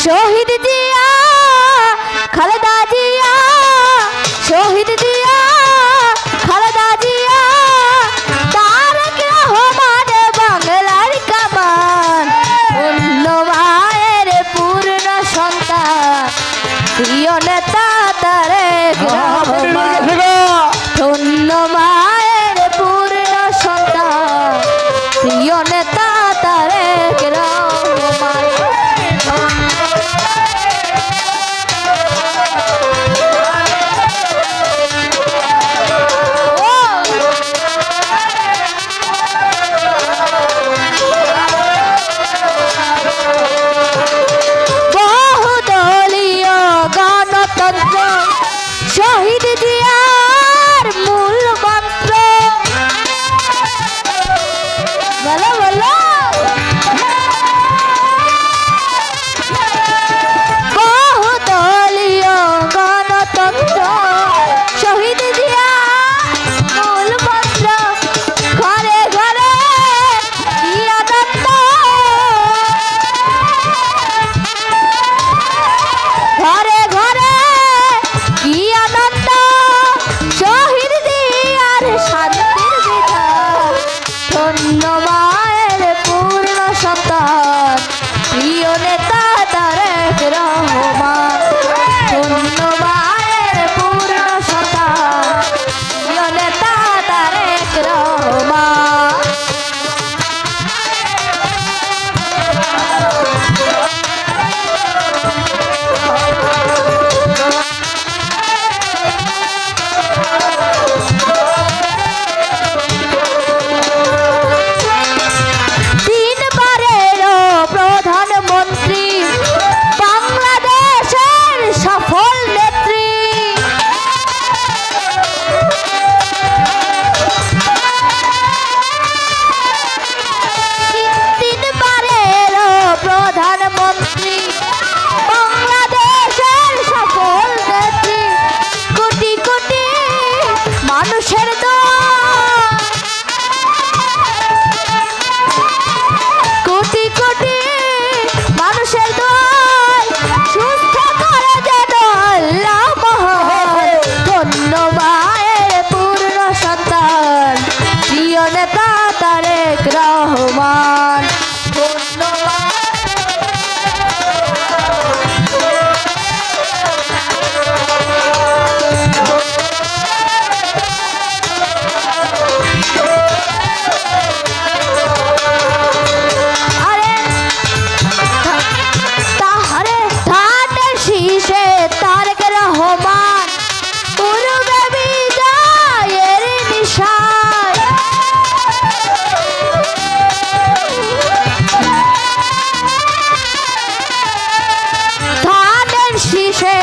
শহীদ জিয়া খালেদা জিয়া শহীদ জিয়া খালেদা জিয়া তারেক রহমান বাংলার কামান অন্য মায়ের পূর্ণ সন্তান প্রিয় নেতা তারেক রহমান ধন্য মায়ের পূর্ণ সন্তান প্রিয় নেতা তারেক রহমান। বহুদলীয় গণতন্ত্র শহীদ জিয়ার মূল মন্ত্র। বলো বলো বহুদলীয় গণতন্ত্র শহীদ জিয়ার মূল মন্ত্র। ঘরে ঘরে কি আনন্দ ঘরে ঘরে কি আনন্দ শহীদ জিয়ার শান্তির বিধান ধন্য মায়ের পূর্ণ সন্তান প্রিয় নেতা তারেক রহমান ধন্য মায়ের পূর্ণ সন্তান প্রিয় নেতা তারেক রহমান। তিনবারেরও প্রধানমন্ত্রী বাংলাদেশের সফল নেত্রী তিনবারেরও প্রধানমন্ত্রী বাংলাদেশের সফল নেত্রী কোটি কোটি মানুষের কোটি কোটি মানুষের দল সুস্থ করে যেন আল্লাহ মহান ধন্য মায়ের পূর্ণ সন্তান প্রিয় নেতা তারেক রহমান ধন্য তাহারে ধানের শীষে তারেক রহমান পূর্বে বিজয়ের নিশান ধানের শীষে